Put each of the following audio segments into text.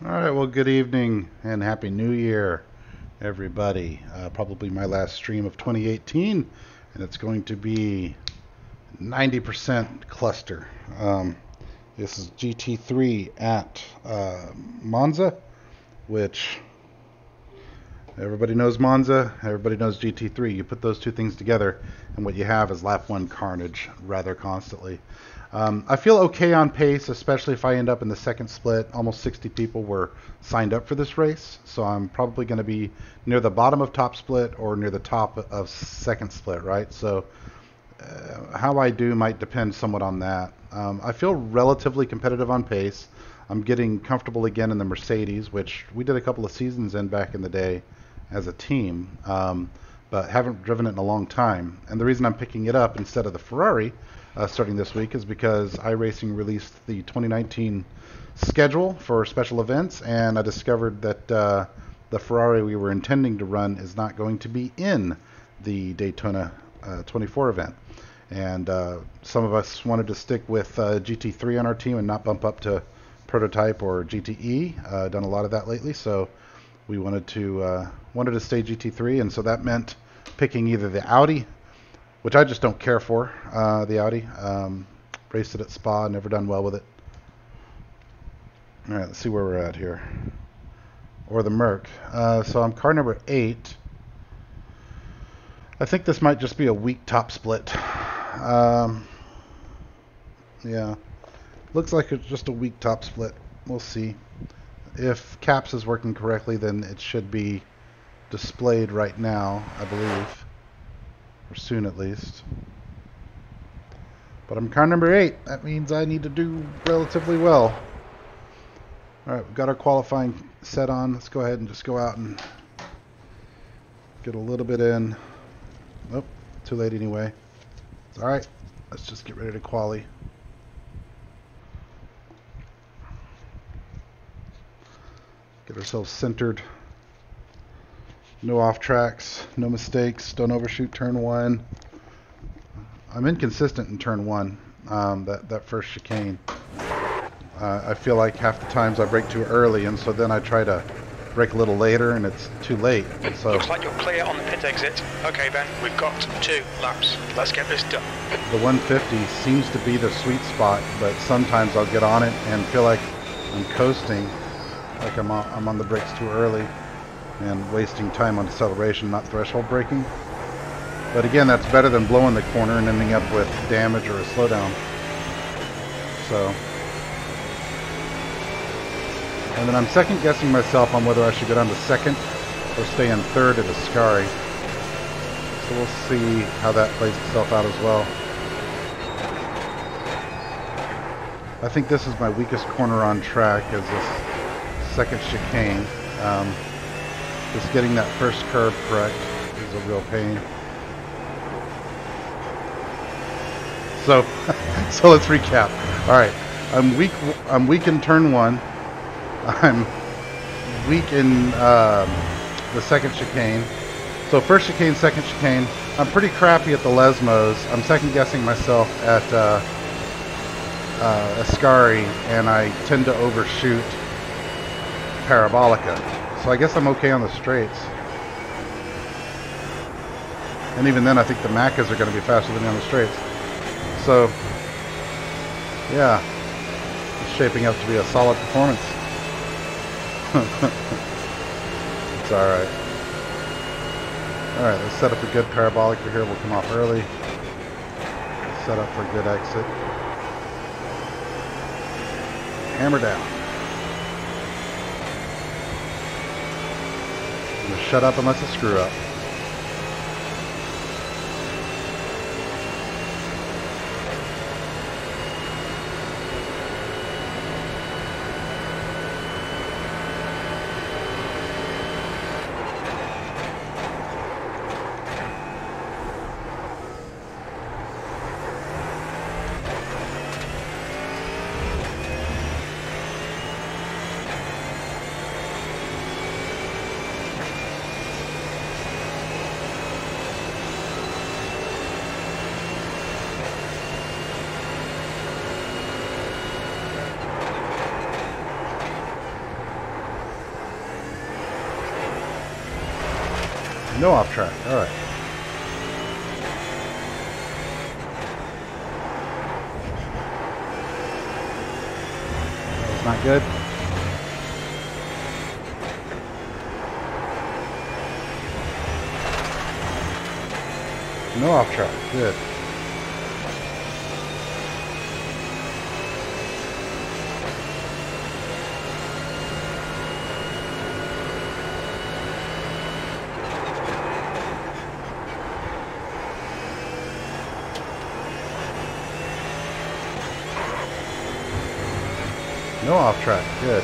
All right, well, good evening and Happy New Year, everybody. Probably my last stream of 2018, and it's going to be 90% cluster. This is GT3 at Monza, which everybody knows Monza, everybody knows GT3. You put those two things together, and what you have is lap one carnage rather constantly. I feel okay on pace, especially if I end up in the second split. Almost 60 people were signed up for this race, so I'm probably going to be near the bottom of top split or near the top of second split, right? So how I do might depend somewhat on that. I feel relatively competitive on pace. I'm getting comfortable again in the Mercedes, which we did a couple of seasons in back in the day as a team, but haven't driven it in a long time. And the reason I'm picking it up instead of the Ferrari starting this week is because iRacing released the 2019 schedule for special events, and I discovered that the Ferrari we were intending to run is not going to be in the Daytona 24 event. And some of us wanted to stick with GT3 on our team and not bump up to prototype or GTE. Done a lot of that lately, so we wanted to stay GT3, and so that meant picking either the Audi, which I just don't care for, the Audi. Raced it at Spa, never done well with it. All right, let's see where we're at here. Or the Merc. So I'm car number 8. I think this might just be a weak top split. Yeah, looks like it's just a weak top split. We'll see. If CAPS is working correctly, then it should be displayed right now, I believe. Or soon at least. But I'm car number 8. That means I need to do relatively well. Alright, we've got our qualifying set on. Let's go ahead and just go out and get a little bit in. Oh, too late anyway. It's alright. Let's just get ready to quali. Get ourselves centered. No off tracks, no mistakes, don't overshoot turn 1. I'm inconsistent in turn 1, that first chicane. I feel like half the times I brake too early, and so then I try to brake a little later and it's too late. So looks like you're clear on the pit exit. Okay Ben, we've got 2 laps. Let's get this done. The 150 seems to be the sweet spot, but sometimes I'll get on it and feel like I'm coasting, like I'm on the brakes too early and wasting time on acceleration, not threshold braking. But again, that's better than blowing the corner and ending up with damage or a slowdown. So, and then I'm second guessing myself on whether I should go down to second or stay in third at Ascari. So we'll see how that plays itself out as well. I think this is my weakest corner on track, is this second chicane. Just getting that first curve correct is a real pain. So, so let's recap. All right, I'm weak in turn 1. I'm weak in the second chicane. So first chicane, second chicane. I'm pretty crappy at the Lesmos. I'm second guessing myself at Ascari, and I tend to overshoot Parabolica. So I guess I'm okay on the straights. And even then I think the Macas are going to be faster than me on the straights. So, yeah, it's shaping up to be a solid performance. It's alright. Alright, let's set up a good parabolic here. We'll come off early. Set up for a good exit. Hammer down. I'm going to shut up unless I screw up. No off track. All right. That was not good. No off track. Good. No off track. Good.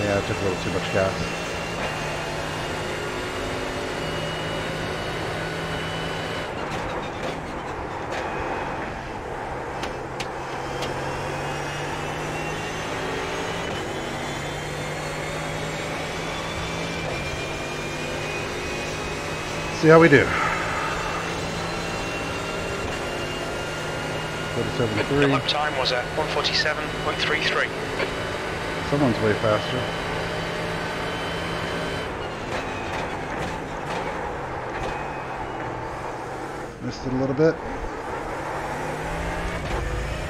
Yeah, I took a little too much gas. See how we do. 47.3. The lap time was at 1:47.33. Someone's way faster. Missed it a little bit.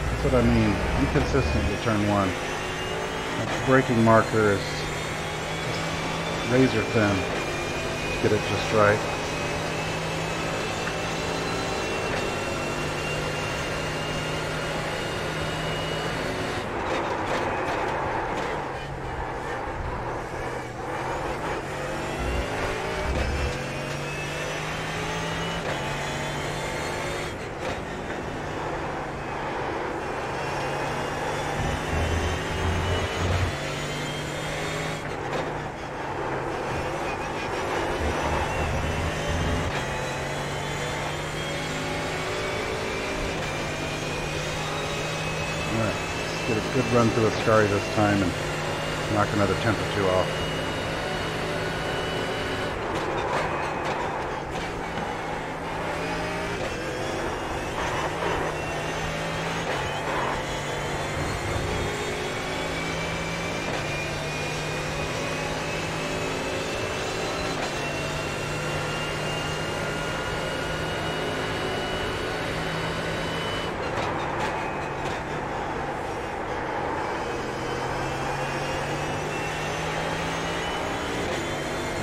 That's what I mean. Inconsistent with turn one. That braking marker is just razor thin to get it just right. Get a good run through Ascari this time and knock another tenth or two off.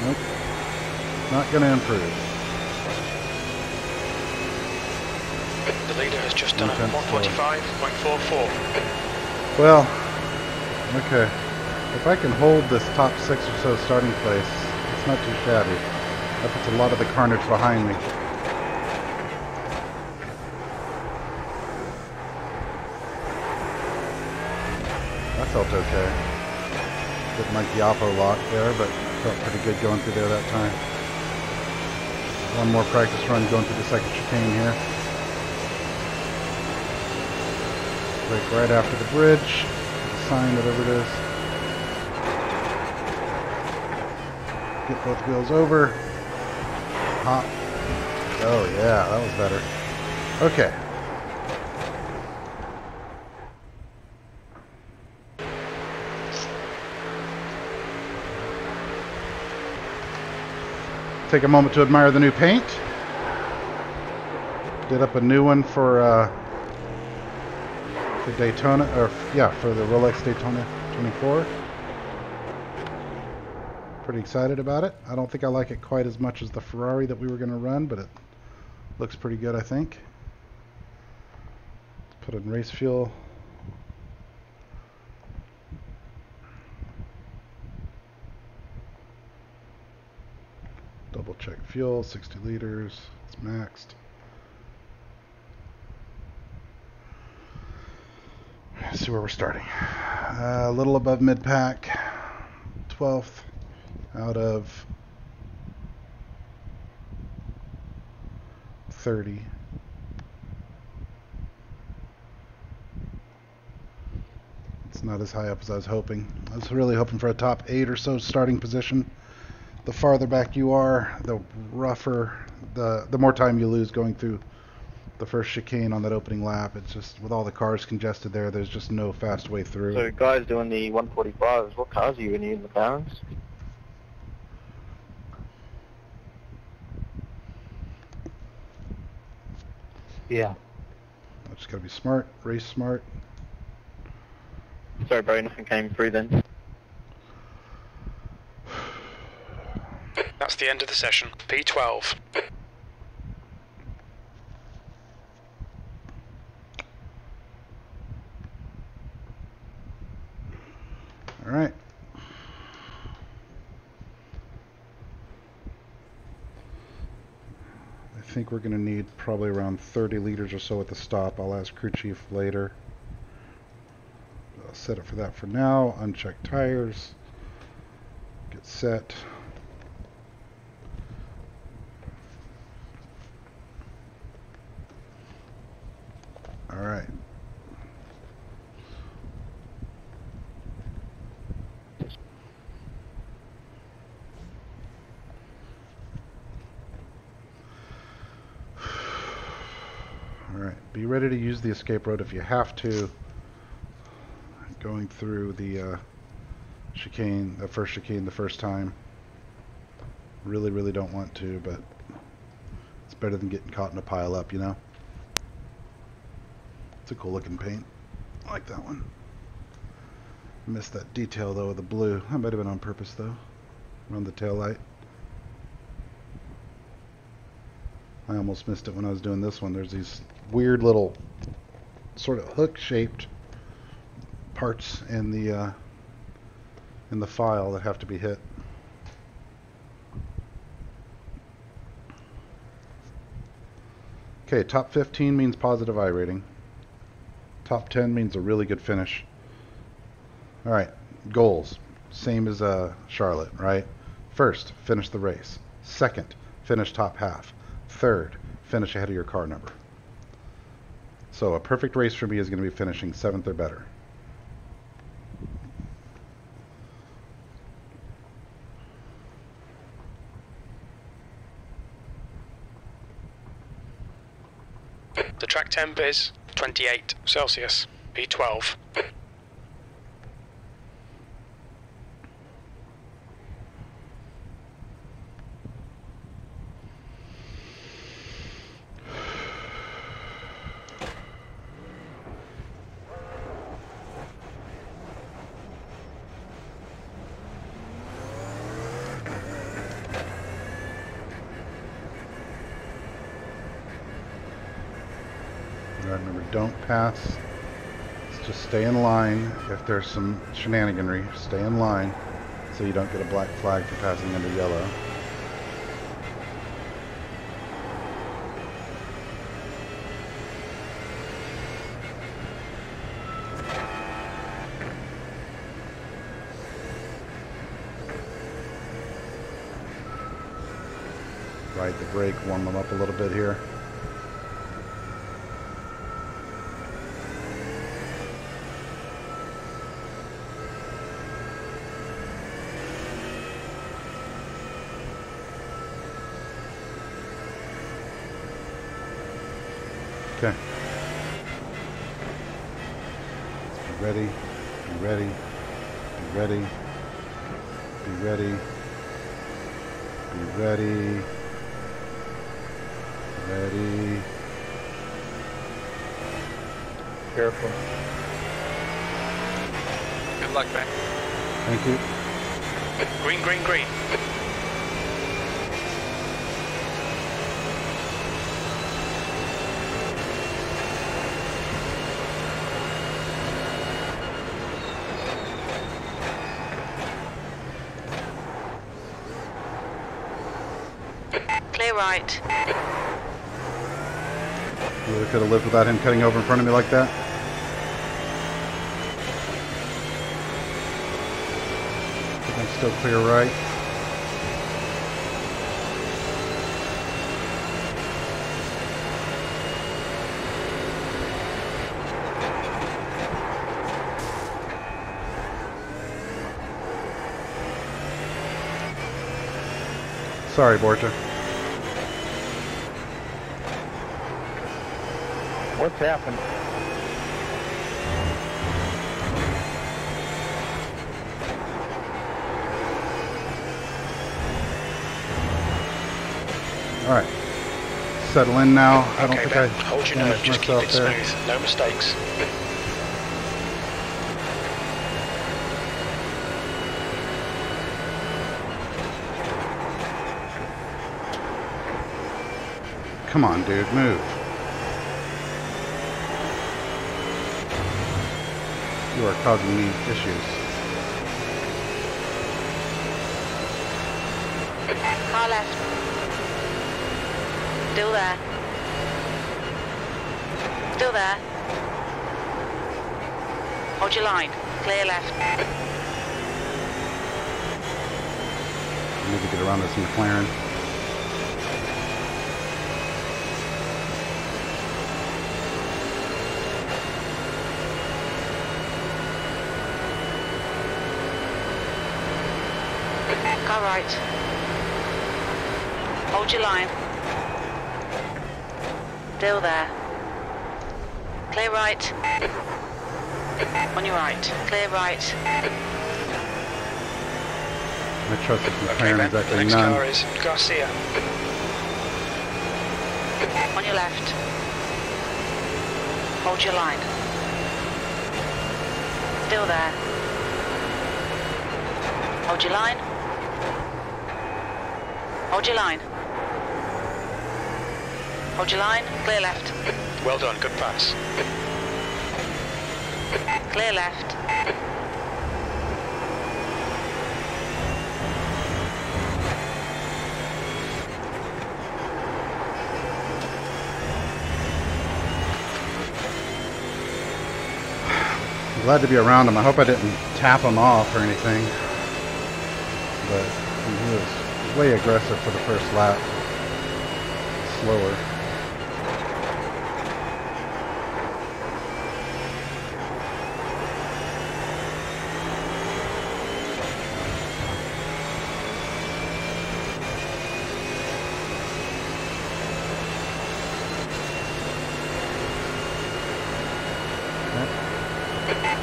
Nope. Not going to improve. The leader has just done a 1:45.44. Well, okay. If I can hold this top 6 or so starting place, it's not too shabby. That puts a lot of the carnage behind me. That felt okay. Didn't like the oppo lock there, but felt pretty good going through there that time. One more practice run going through the second chicane here. Brake right after the bridge. The sign, whatever it is. Get both wheels over. Hop. Oh yeah, that was better. Okay. Take a moment to admire the new paint. Did up a new one for Daytona, or yeah, for the Rolex Daytona 24. Pretty excited about it. I don't think I like it quite as much as the Ferrari that we were going to run, but it looks pretty good, I think. Put in race fuel. Double check fuel, 60 liters, it's maxed. Let's see where we're starting. A little above mid-pack, 12th out of 30. It's not as high up as I was hoping. I was really hoping for a top 8 or so starting position. The farther back you are, the rougher, the more time you lose going through the first chicane on that opening lap. It's just, with all the cars congested there, there's just no fast way through. So guys doing the 145s, what cars are you in the McLarens? Yeah. I just gotta be smart, race smart. Sorry, bro, nothing came through then. That's the end of the session. P12. All right. I think we're gonna need probably around 30 liters or so at the stop. I'll ask crew chief later. I'll set it for that for now. Uncheck tires. Get set. All right. All right. Be ready to use the escape road if you have to. Going through the chicane, the first chicane the first time. Really don't want to, but it's better than getting caught in a pile up, you know? It's a cool looking paint. I like that one. Missed that detail though with the blue. That might have been on purpose though. Around the tail light. I almost missed it when I was doing this one. There's these weird little sort of hook shaped parts in the file that have to be hit. Okay, top 15 means positive iRating. Top 10 means a really good finish. Alright, goals. Same as Charlotte, right? First, finish the race. Second, finish top half. Third, finish ahead of your car number. So a perfect race for me is going to be finishing 7th or better. The track temp is 28 Celsius, P12. Remember, don't pass. Just stay in line. If there's some shenaniganry, stay in line so you don't get a black flag for passing under yellow. Ride the brake, warm them up a little bit here. Okay. Be ready, be ready, be ready, be ready, be ready, ready. Careful. Good luck, Ben. Thank you. Green, green, green. Clear right. Really could have lived without him cutting over in front of me like that. I'm still clear right. Sorry, Borja. What's happened? All right. settle in now. I don't Okay, think Ben, I hold your nerve, damaged just keep myself it there. smooth, no mistakes. Come on, dude, move. You are causing me issues. Car left. Still there. Still there. Hold your line. Clear left. I need to get around this McLaren. Car right. Hold your line. Still there. Clear right. On your right. Clear right. I trust this Okay, McLaren Ben, the exactly next none. car is Garcia. On your left. Hold your line. Still there. Hold your line. Hold your line. Hold your line. Clear left. Well done, good pass. Clear left. I'm glad to be around him. I hope I didn't tap him off or anything. But he was way aggressive for the first lap. Slower.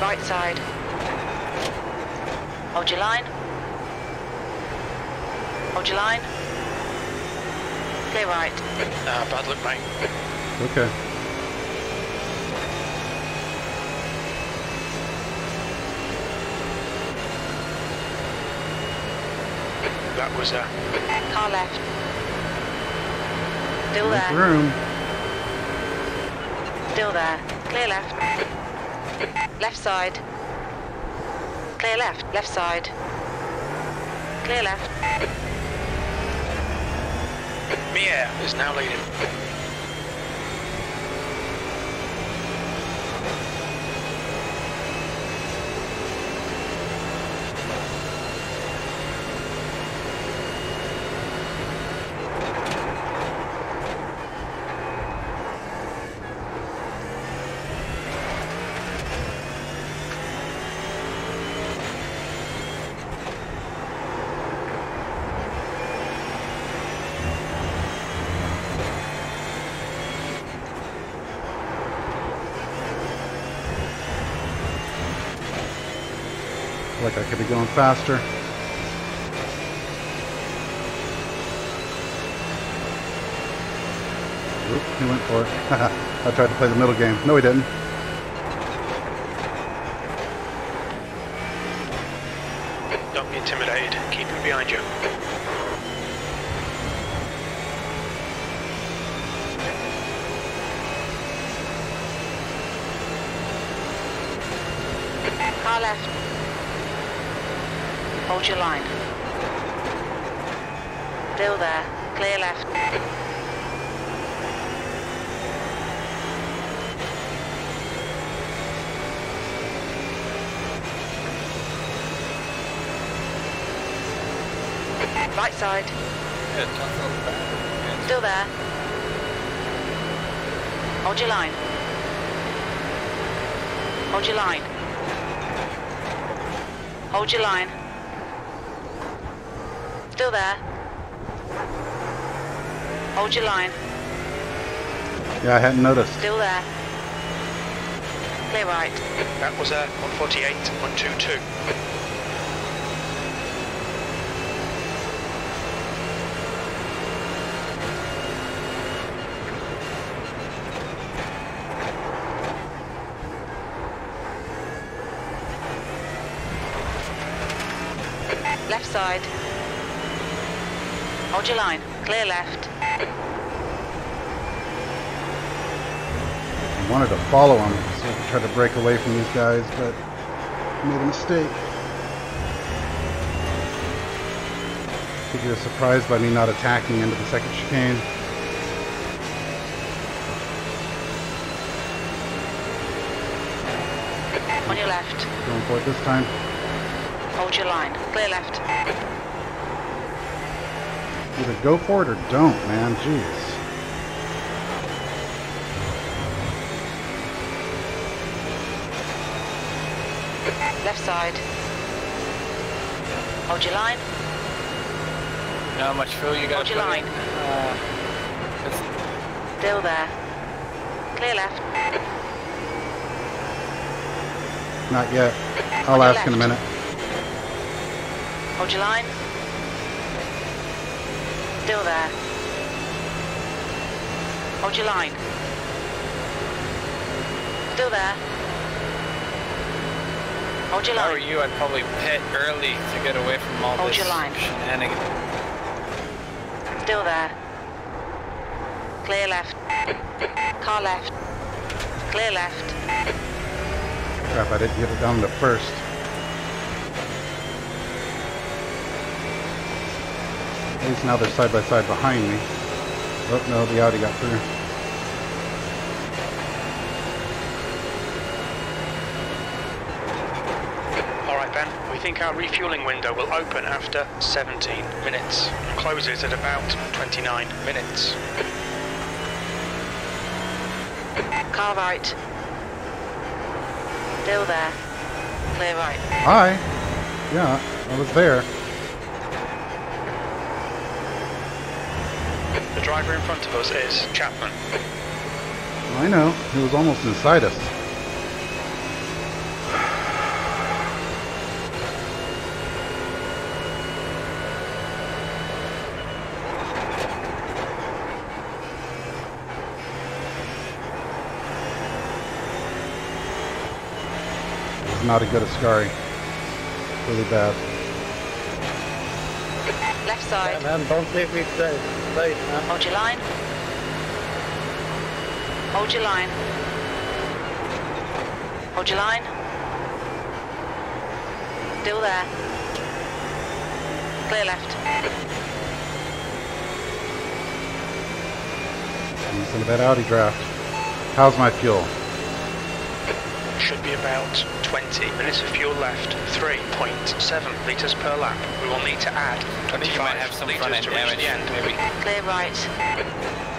Right side. Hold your line. Hold your line. Clear right. Bad luck, mate. Okay. That was Car left. Still Make there. room. Still there. Clear left. Left side. Clear left. Left side. Clear left. Mia is now leading. Like I could be going faster. Oop, he went for it. I tried to play the middle game. No, he didn't. Don't be intimidated. Keep him behind you. Car left. Hold your line. Still there. Clear left. Right side. Still there. Hold your line. Hold your line. Hold your line. Still there. Hold your line. Yeah, I hadn't noticed. Still there. Clear right. That was 148, 122. Left side. Hold your line. Clear left. I wanted to follow him so I could try to break away from these guys, but I made a mistake. I think he was surprised by me not attacking into the second chicane. On your left. Going for it this time. Hold your line. Clear left. Either go for it or don't, man. Jeez. Left side. Hold your line. How much fuel you got? Hold your line. Still there. Clear left. Not yet. I'll On your ask in a left. minute. Hold your line. Still there. Hold your line. Still there. Hold your If I were line. you, I'd probably pit early to get away from all Hold this your line. shenanigans. Still there. Clear left. Car left. Clear left. Crap, I didn't get it down to first. At least now they're side by side behind me. Oh no, the Audi got through. Alright Ben, we think our refueling window will open after 17 minutes and closes at about 29 minutes. Car right. Still there. Clear right. Hi. Yeah, I was there. The driver in front of us is Chapman. I know. He was almost inside us. Not a good Ascari. Really bad. Left side. Yeah, man, don't leave me straight, man. Hold your line. Hold your line. Hold your line. Still there. Clear left. Listen to that Audi draft. How's my fuel? Should be about 20 minutes of fuel left. 3.7 litres per lap. We will need to add I think you might have 25 some litres front end to reach damage, the end. maybe. Clear right.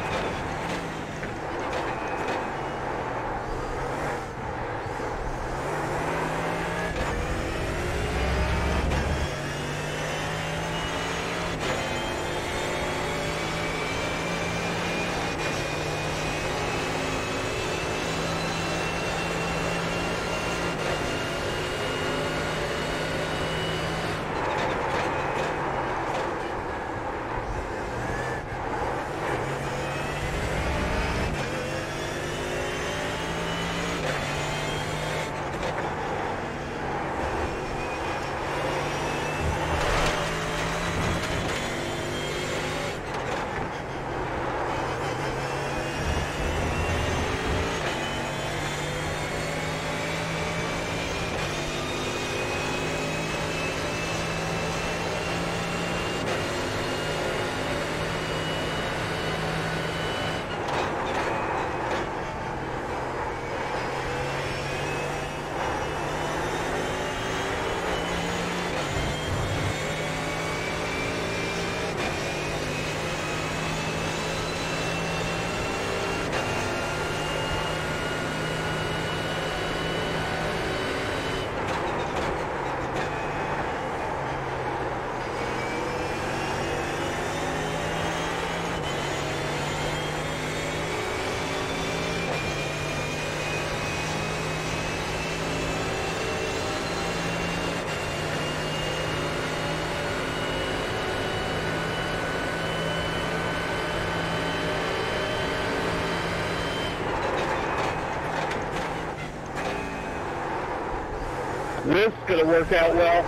This is gonna work out well.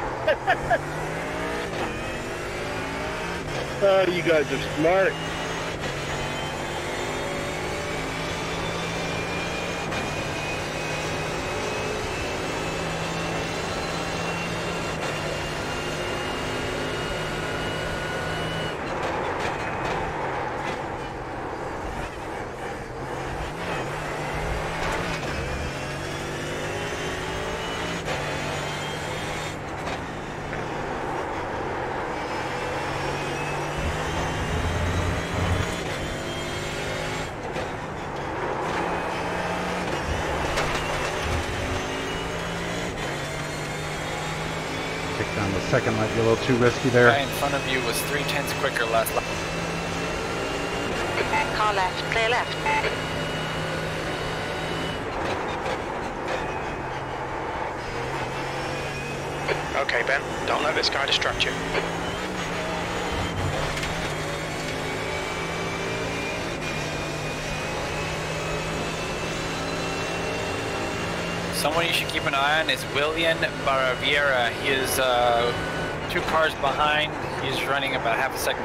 Oh, you guys are smart. Kick down the second might be a little too risky there. Guy in front of you was 3/10 quicker last lap. Car left, clear left. Okay, Ben, don't let this guy distract you. Someone you should keep an eye on is William Baraviera. He is 2 cars behind. He's running about half a second.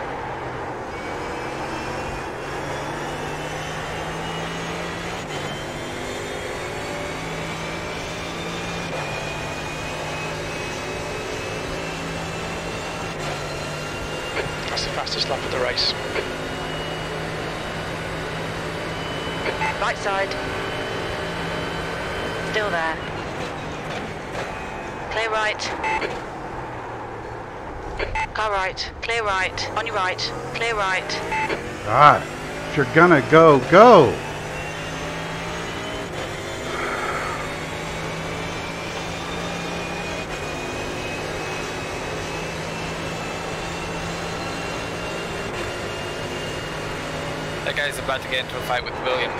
That's the fastest lap of the race. Right side. Still there. Clear right. Car right. Clear right. On your right. Clear right. God, if you're gonna go, go! That guy's about to get into a fight with William.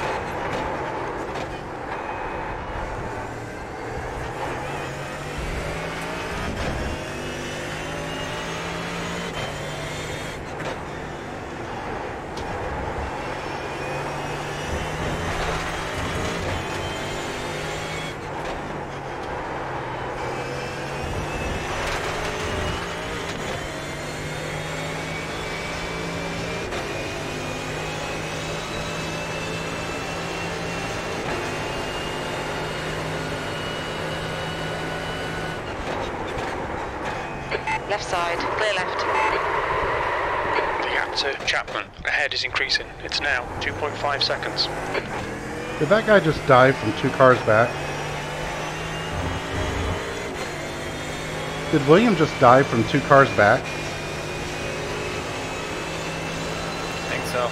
Left side. Clear left. The gap to Chapman ahead is increasing. It's now 2.5 seconds. Did that guy just dive from 2 cars back? Did William just dive from 2 cars back? I think so.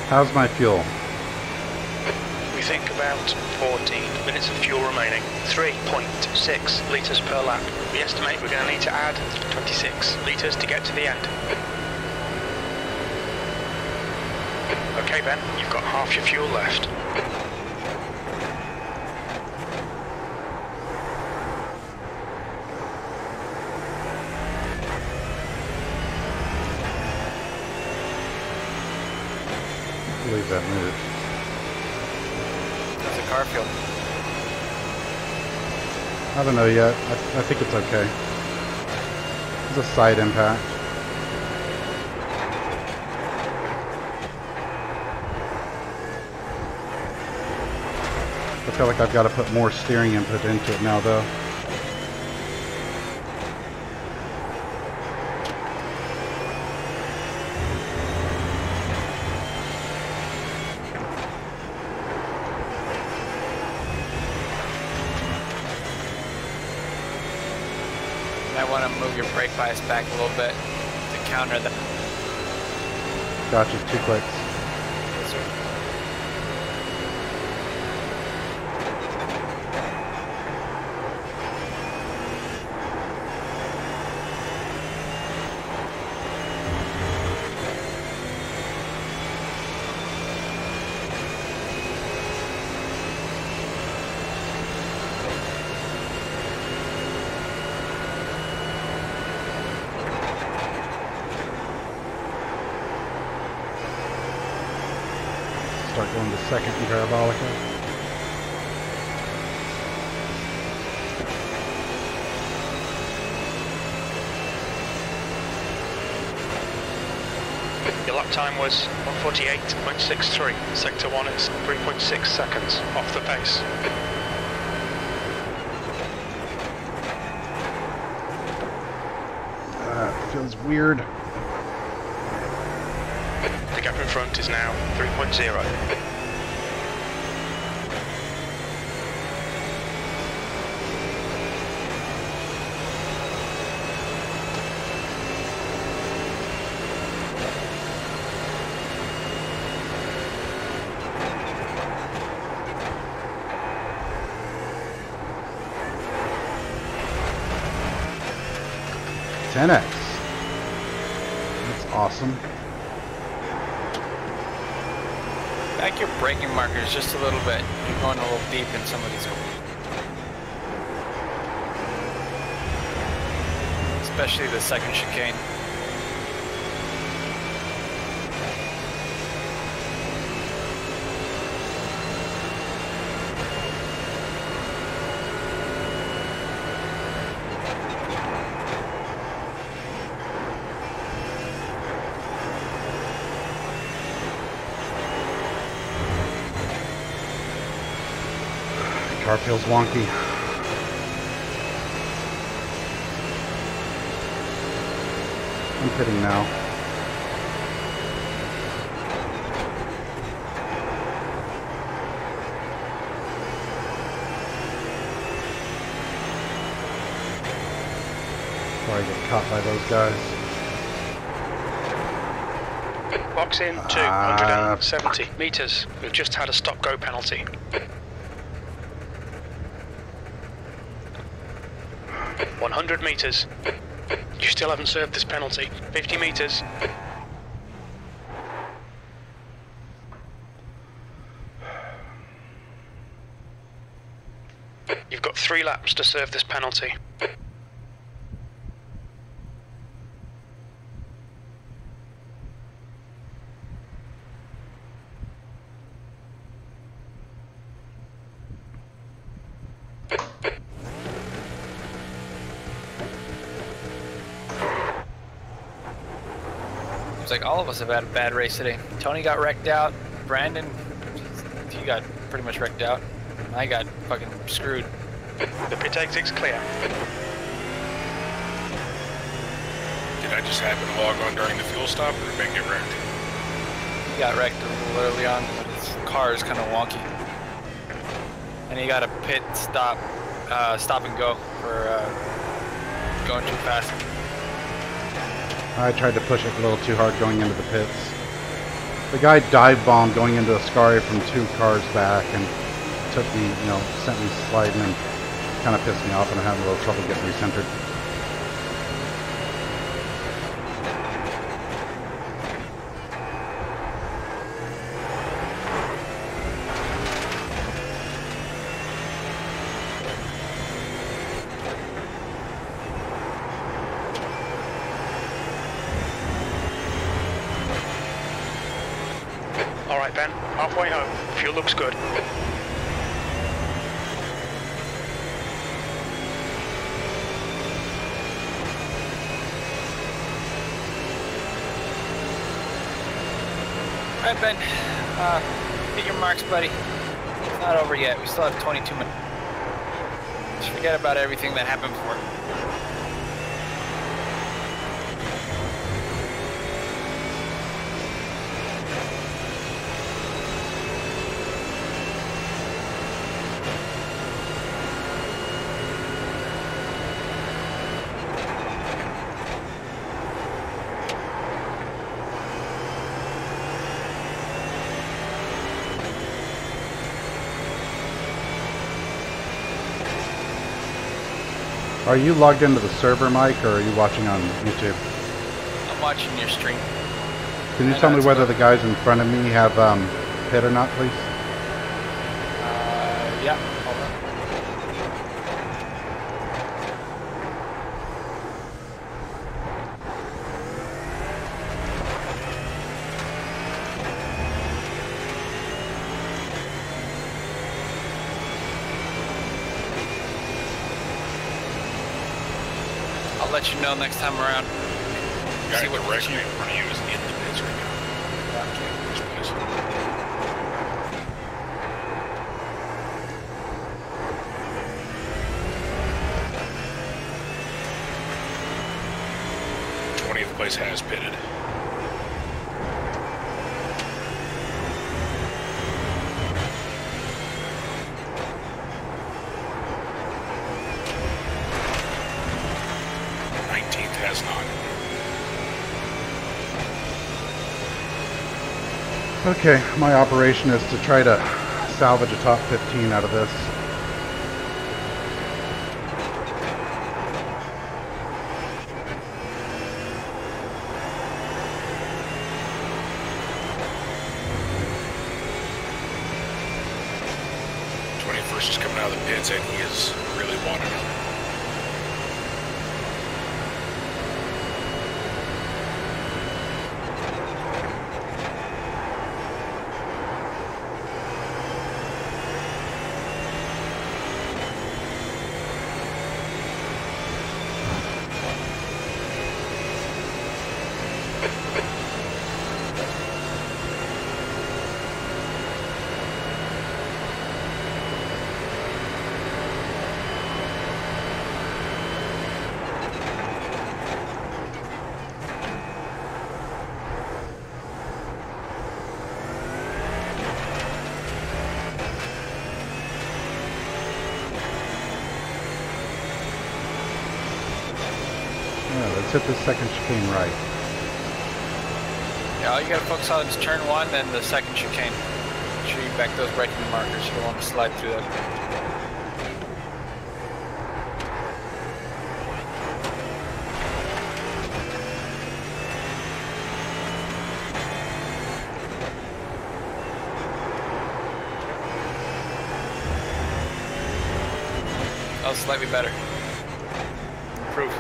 How's my fuel? We think about 14 minutes of fuel remaining. 3.6 litres per lap. We estimate we're going to need to add 26 litres to get to the end. Okay, Ben, you've got half your fuel left. Leave that move. How's the car feel? I don't know yet. I think it's okay. It's a side impact. I feel like I've got to put more steering input into it now, though. You might want to move your brake bias back a little bit to counter that. Gotcha, 2 clicks. Yes, sir. Going to second in Parabolica. Your lap time was 1:48.63. Sector 1 is 3.6 seconds off the pace. Feels weird. The gap in front is now 3.0. That's awesome. Back your braking markers just a little bit. You're going a little deep in some of these. Especially the second chicane. Car feels wonky. I'm pitting now. Probably get caught by those guys. Box in 270 meters. We've just had a stop-go penalty. 100 meters. You still haven't served this penalty. 50 meters. You've got 3 laps to serve this penalty. Like all of us have had a bad race today. Tony got wrecked out. Brandon, he got pretty much wrecked out. I got fucking screwed. The pit exit's clear. Did I just happen to log on during the fuel stop, or did Ben get wrecked? He got wrecked a little early on, but his car is kind of wonky. And he got a pit stop and go for going too fast. I tried to push it a little too hard going into the pits. The guy dive bombed going into a Ascari from 2 cars back and took me, sent me sliding and kind of pissed me off, and I'm having a little trouble getting recentered. Alright Ben, halfway home. Fuel looks good. Alright Ben, hit your marks buddy. It's not over yet, we still have 22 minutes. Just forget about everything that happened before. Are you logged into the server, Mike, or are you watching on YouTube? I'm watching your stream. Can you tell me whether the guys in front of me have pit or not, please? Yeah, hold on. I'll let you know next time around. The guy directly in front of you is in the pits right now. This place. The place has pitted. Has not. Okay, my operation is to try to salvage a top 15 out of this. Just coming out of the pits, and he is really wanting it. Let's hit the second chicane right. Yeah, all you gotta focus on is turn 1 and the second chicane. Make sure you back those braking markers. You don't want to slide through that. Oh, slightly better. Improve.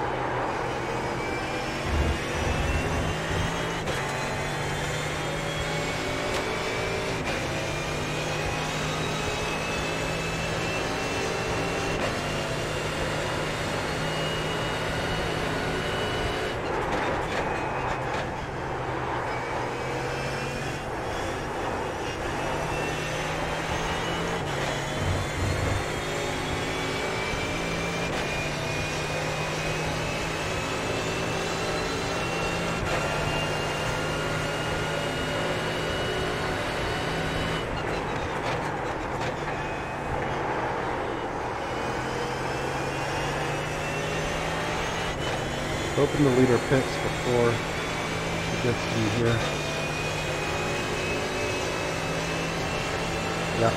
Open the leader pits before it gets in here. Yeah.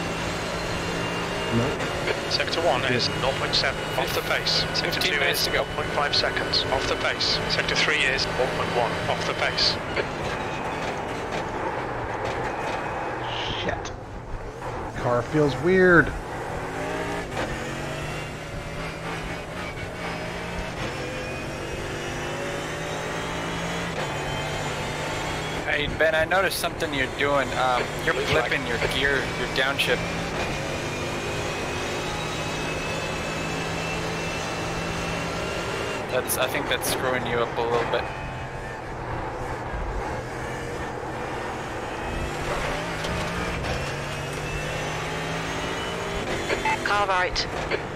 Nope. Sector 1 is 0.7 off the pace. Sector 2 is 0.5 seconds off the pace. Sector 3 is 1.1 off the pace. Shit. Car feels weird. Hey Ben, I noticed something you're doing. You're flipping your gear, your downshift. I think that's screwing you up a little bit. Car right.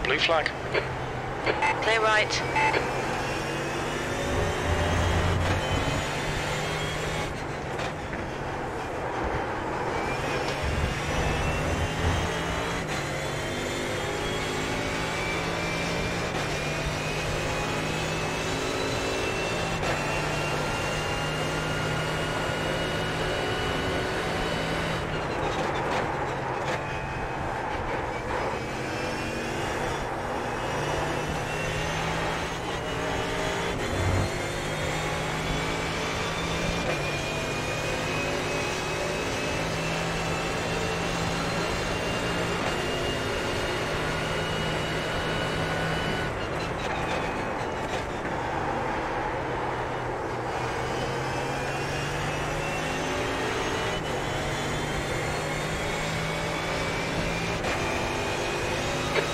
Blue flag. Clear right.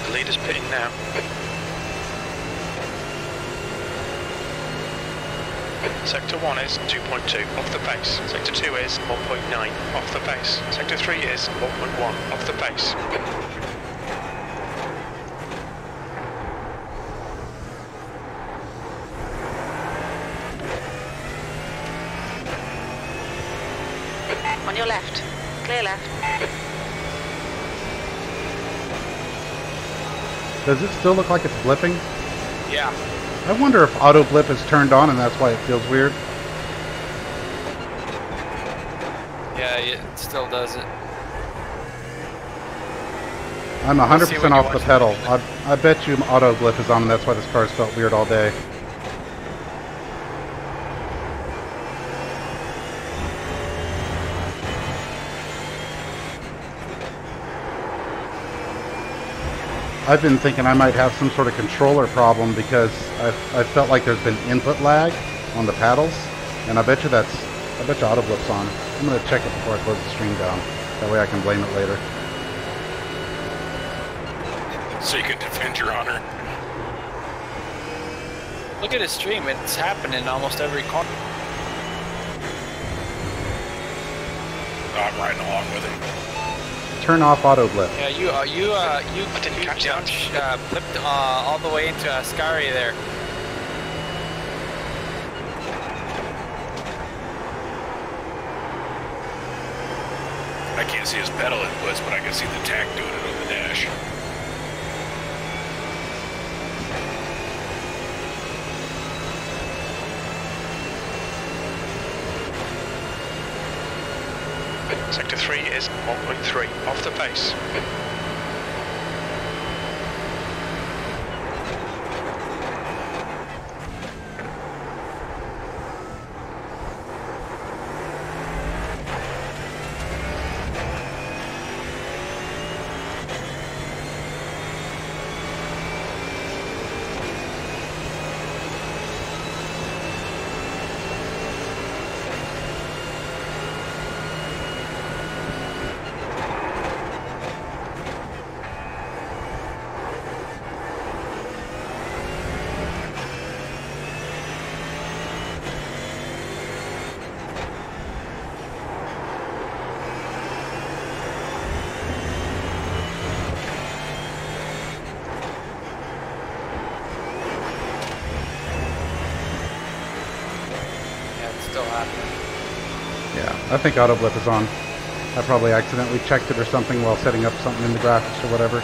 The leader's pitting now. Sector 1 is 2.2 off the pace. Sector 2 is 1.9 off the pace. Sector 3 is 1.1 off the pace. On your left. Clear left. Does it still look like it's blipping? Yeah. I wonder if auto blip is turned on and that's why it feels weird. Yeah, it still does it. I'm Let's see 100% when you off the watch pedal. the I bet you auto blip is on and that's why this car's felt weird all day. I've been thinking I might have some sort of controller problem because I felt like there's been input lag on the paddles, and I bet you auto blip's on. I'm gonna check it before I close the stream down. That way I can blame it later. So you can defend your honor. Look at his stream. It's happening in almost every corner. I'm riding along with him. Turn off auto blip. Yeah, you didn't catch that. Flipped all the way into Ascari there. I can't see his pedal inputs, but I can see the tach doing it on the dash. Sector 3 is 1.3 off the pace. Still happening. Yeah, I think auto blip is on. I probably accidentally checked it or something while setting up something in the graphics or whatever.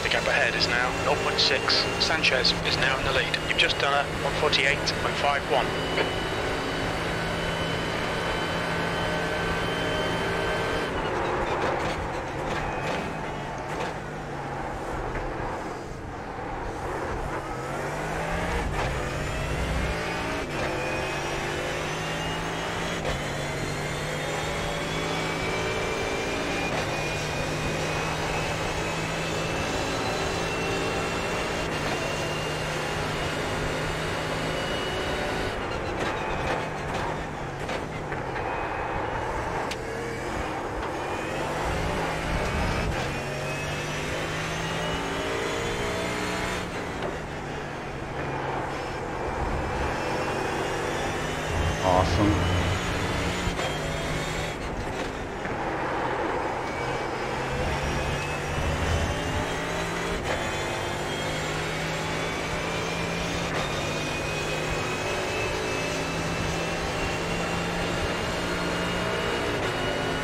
The gap ahead is now 0.6. Sanchez is now in the lead. You've just done a 148.51. Awesome.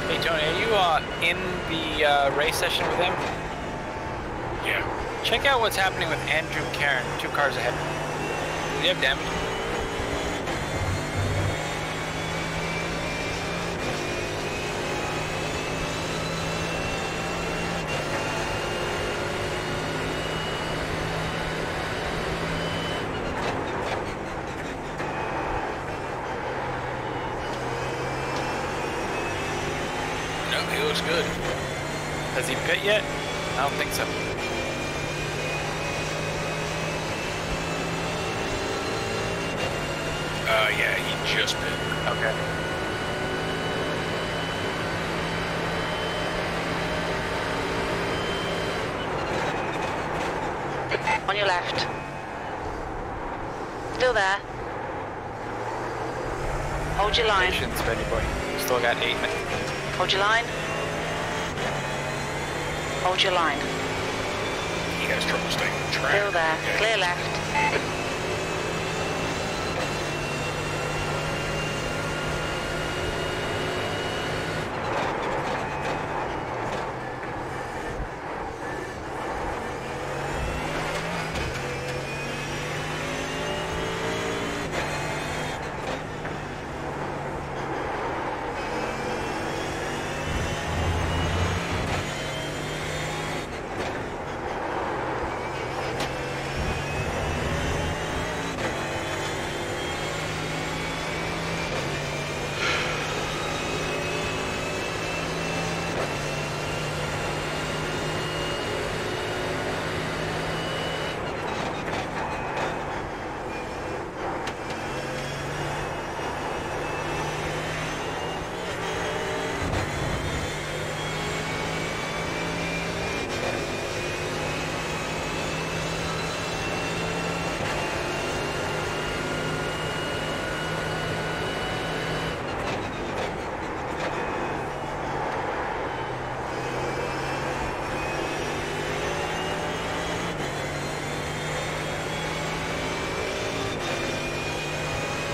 Hey Tony, are you in the race session with him? Yeah. Check out what's happening with Andrew Karen, 2 cars ahead. Does he have damage? He looks good. Has he pit yet? I don't think so. Yeah, he just pit. Okay. On your left. Still there. Hold your line. Patience, Benny boy. Still got 8 minutes. Hold your line. Hold your line. He has trouble staying on track. Still there. Yeah. Clear left.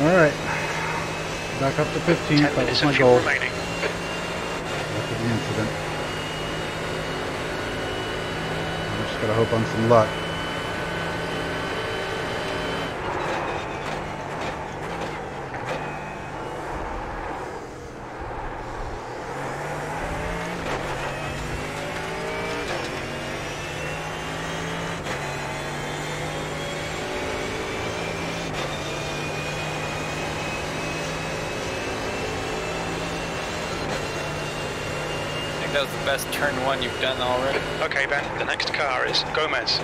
All right, back up to 15th. 10 That was minutes my of fuel goal remaining. after the incident. I'm just gotta hope on some luck. I think that was the best turn 1 you've done already. Okay, Ben, the next car is Gomez.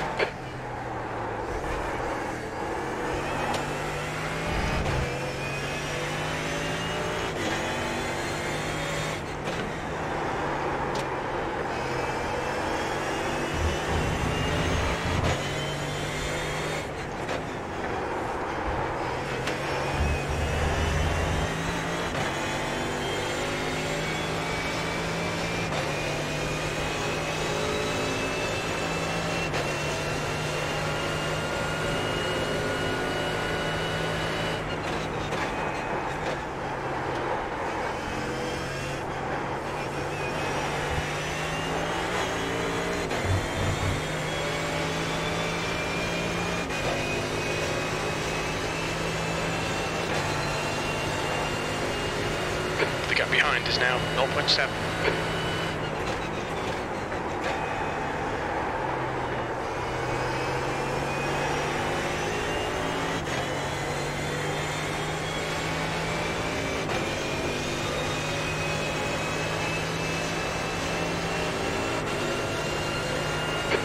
The gap behind is now 0.7.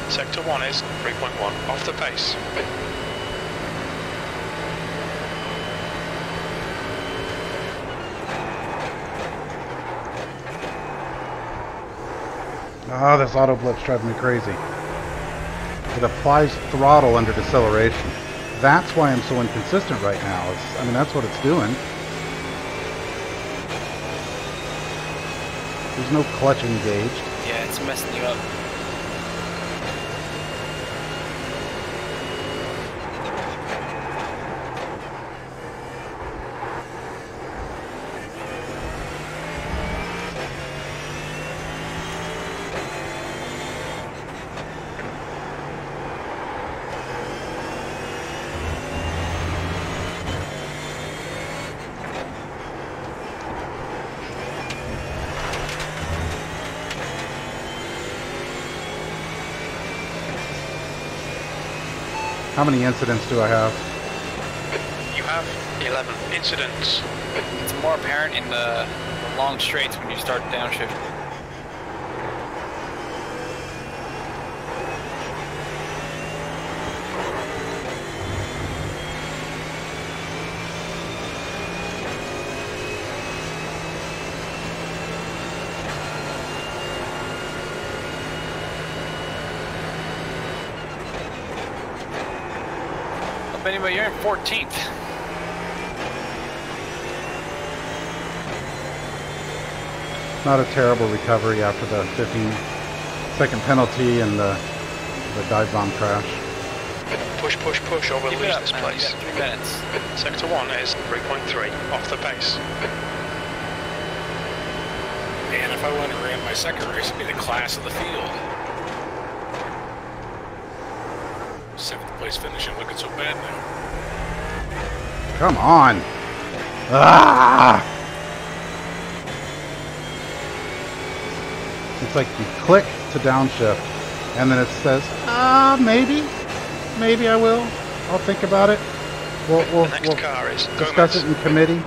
Sector 1 is 3.1 off the pace. Ah, this auto blip's driving me crazy. It applies throttle under deceleration. That's why I'm so inconsistent right now. I mean, that's what it's doing. There's no clutch engaged. Yeah, it's messing you up. How many incidents do I have? You have 11 incidents. It's more apparent in the long straights when you start downshift. Benny, but you're in 14th. Not a terrible recovery after the 15-second penalty and the dive bomb crash. Push, push, push, or we'll Keep it lose up, this man. place. You got 3 minutes. Sector 1 is 3.3, off the pace. And if I went and ran my second race, it'd be the class of the field. 7th place finishing looking so bad now. Come on! Ah! It's like you click to downshift, and then it says, maybe I will. I'll think about it. We'll The next car is discuss it in committee.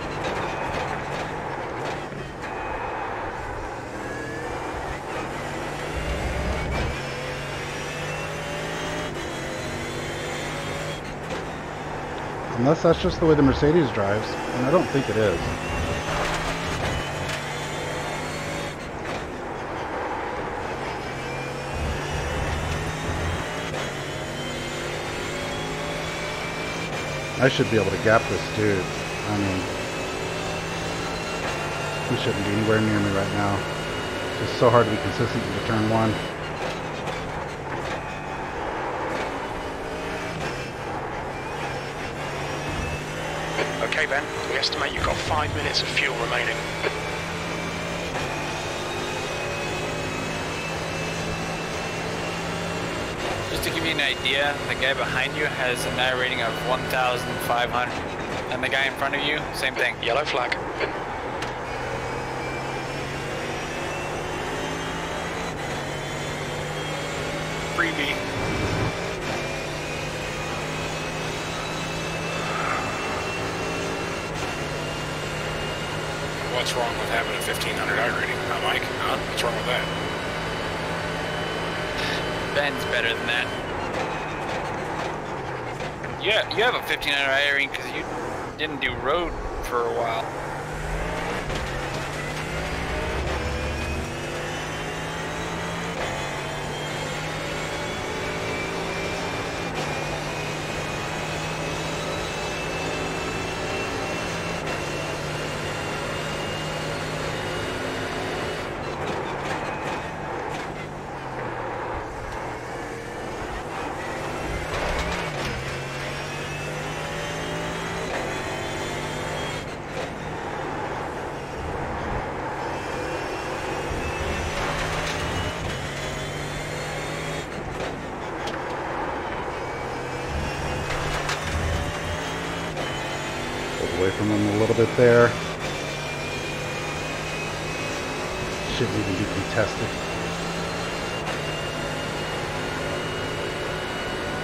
Unless that's just the way the Mercedes drives, and I don't think it is. I should be able to gap this dude. I mean, he shouldn't be anywhere near me right now. It's just so hard to be consistent into turn 1. Okay, Ben, we estimate you've got 5 minutes of fuel remaining. Just to give you an idea, the guy behind you has an air rating of 1,500. And the guy in front of you, same thing. Yellow flag. Freebie. What's wrong with having a 1500 I rating? Huh, Mike? Huh? What's wrong with that? Ben's better than that. Yeah, you have a 1,500 I rating because you didn't do road for a while. Away from him a little bit there. Shouldn't even be contested.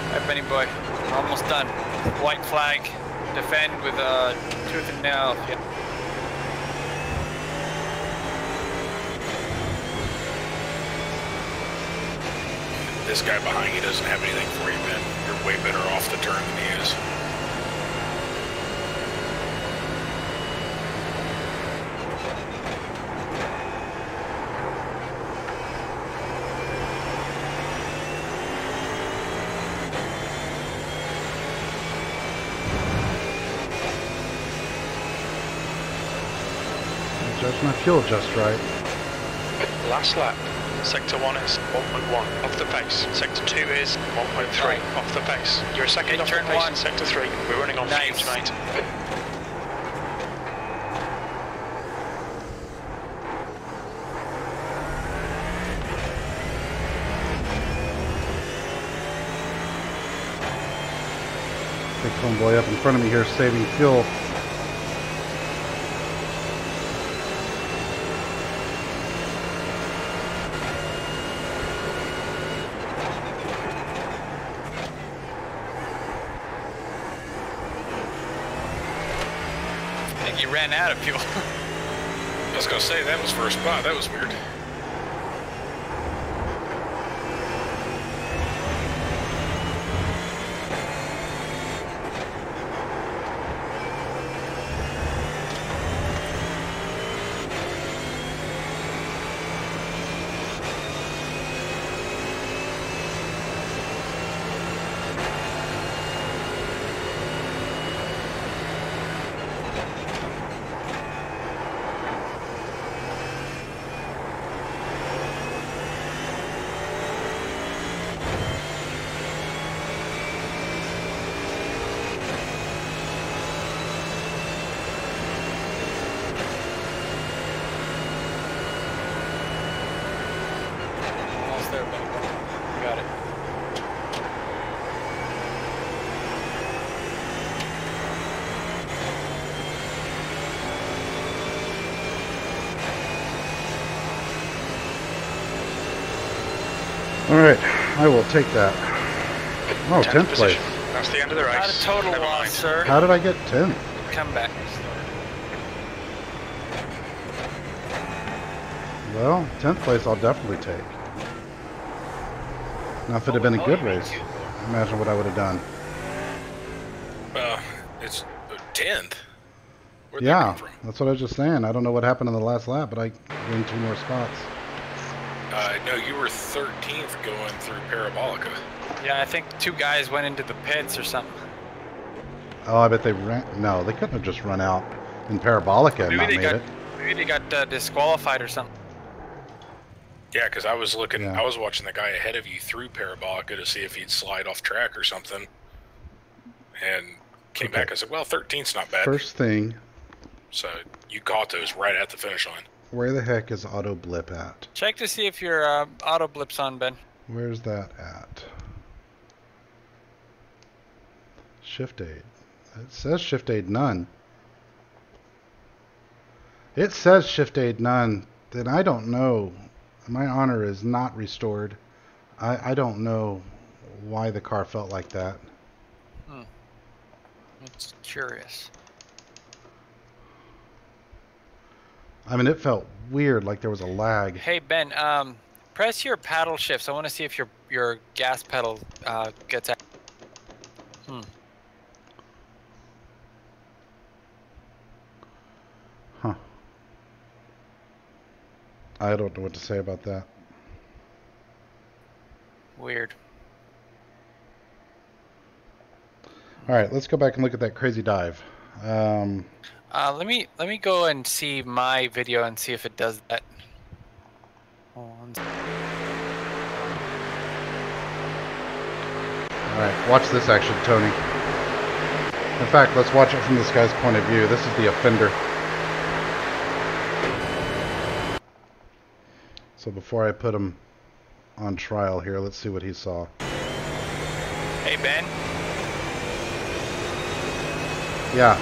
Alright, Benny boy, we're almost done. White flag, defend with tooth and nail. Yeah. This guy behind you doesn't have anything for you, Ben. You're way better off the turn than he is. Judge my fuel just right. Last lap. Sector 1 is 1.1, off the pace. Sector 2 is 1.3, off the pace. You're a second Okay, off the turn pace one. in Sector 3. We're running on Nice. fumes, mate. Big homeboy up in front of me here saving fuel. I think he ran out of fuel. I was gonna say, that was first spot. That was weird. almost there, Ben. You got it. All right, I will take that. Oh, 10th place. position. That's the end of the race. Not a total Never loss, mind. sir. How did I get 10th? Come back. Well, 10th place I'll definitely take. Now, if it had been a good race, imagine what I would have done. It's 10th. Where'd that Yeah, come from? that's what I was just saying. I don't know what happened in the last lap, but I gained 2 more spots. No, you were 13th going through Parabolica. Yeah, I think 2 guys went into the pits or something. Oh, I bet they ran. No, they couldn't have just run out in Parabolica and not made it. Maybe they got disqualified or something. Yeah, because I was looking, Yeah. I was watching the guy ahead of you through Parabolica to see if he'd slide off track or something, and came back. I said, "Well, 13th's not bad." First thing, So you caught those right at the finish line. where the heck is auto blip at? Check to see if your auto blip's on, Ben. Where's that at? Shift aid. It says shift aid none. It says shift aid none. Then I don't know. My honor is not restored. I don't know why the car felt like that. It's curious. I mean, it felt weird, like there was a lag. Hey, Ben, press your paddle shifts. I want to see if your gas pedal gets out. Huh. I don't know what to say about that. Weird. All right, let's go back and look at that crazy dive. Let me go and see my video and see if it does that. Hold on. All right, watch this action, Tony. In fact, let's watch it from this guy's point of view. This is the offender. So before I put him on trial here, let's see what he saw. Hey, Ben. Yeah.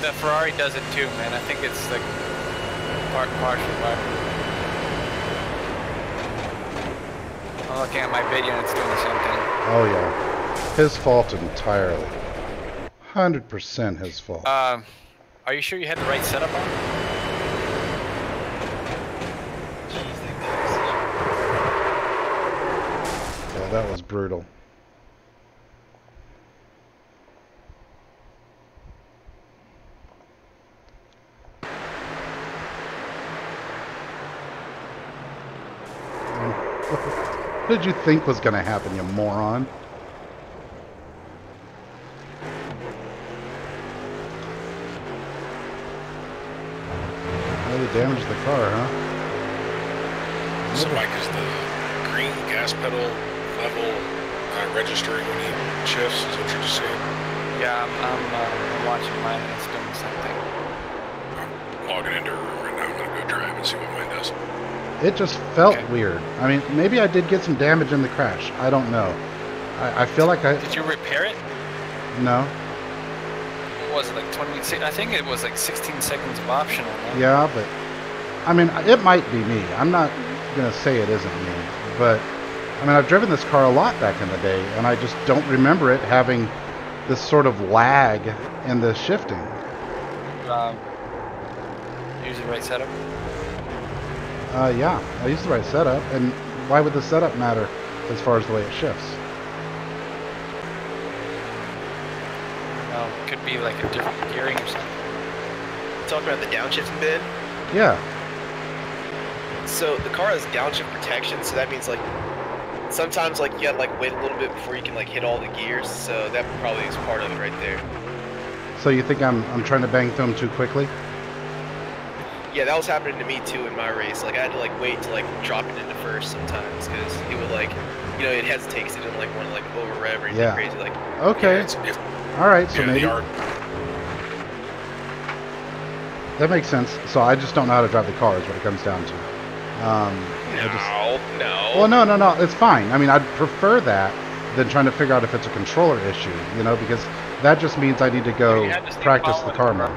The Ferrari does it too, man. I think it's like partial. I'm looking at my video and it's doing the same thing. Oh, yeah. His fault entirely. 100% his fault. Are you sure you had the right setup on? Yeah, that was brutal. What did you think was going to happen, you moron? Really damaged the car, huh? So, Mike, is the green gas pedal level registering when he shifts? Is what you're just saying? Yeah, I'm watching mine and it's doing the same thing. I'm logging into her room right now. I'm going to go drive and see what mine does. It just felt weird. I mean, maybe I did get some damage in the crash. I don't know. I feel like I... Did you repair it? No. What was it, like 20? I think it was like 16 seconds of optional. Right? Yeah, but... I mean, it might be me. I'm not going to say it isn't me. But, I mean, I've driven this car a lot back in the day, and I just don't remember it having this sort of lag in the shifting. Use the right setup? Yeah, I used the right setup, and why would the setup matter as far as the way it shifts? Well, it could be like a different gearing or something. Talking about the downshifting bid. Yeah. So the car has downshift protection, so that means like sometimes like you gotta like wait a little bit before you can like hit all the gears. So that probably is part of it right there. So you think I'm trying to bang through them too quickly? Yeah, that was happening to me too in my race. Like I had to like wait to like drop it into first sometimes because it would like, you know, it hesitates. It didn't like want to like over rev or anything crazy. Like okay. All right. So maybe that makes sense. So I just don't know how to drive the car is what it comes down to. Well, no, it's fine. I mean, I'd prefer that than trying to figure out if it's a controller issue, you know, because that just means I need to go practice the car more.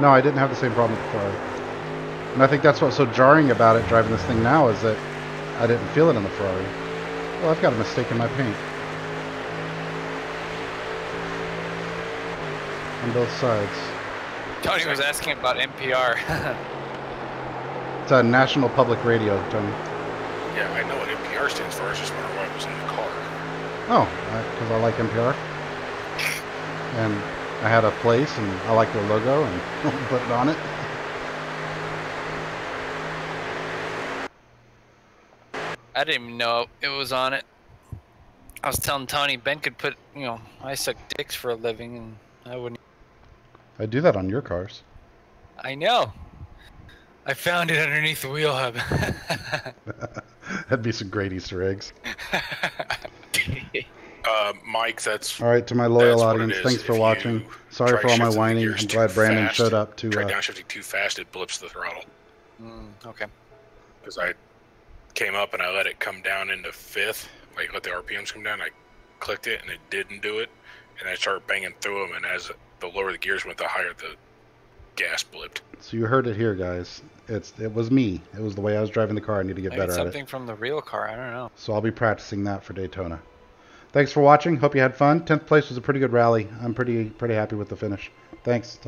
No, I didn't have the same problem with the Ferrari. And I think that's what's so jarring about it driving this thing now is that I didn't feel it in the Ferrari. Well, I've got a mistake in my paint. On both sides. Tony was asking about NPR. It's a National Public Radio, Tony. Yeah, I know what NPR stands for. I was just wondering why it was in the car. Oh, because I like NPR. And I had a place, and I like their logo, and put it on it. I didn't even know it was on it. I was telling Tony Ben could put, you know, I suck dicks for a living, and I wouldn't. I do that on your cars. I know. I found it underneath the wheel hub. That'd be some great Easter eggs. Mike, that's all right. To my loyal what audience, it is. thanks for If watching. you Sorry for all my try shifting the whining. gears I'm too glad Brandon fast, showed up to. Try downshifting too fast, it blips the throttle. Okay. Because I came up and I let it come down into fifth, like let the RPMs come down. I clicked it and it didn't do it, and I started banging through them. And as the lower the gears went, the higher the gas blipped. So you heard it here, guys. It was me. It was the way I was driving the car. I need to get better at it. Something from the real car. I don't know. So I'll be practicing that for Daytona. Thanks for watching. Hope you had fun. 10th place was a pretty good rally. I'm pretty happy with the finish. Thanks.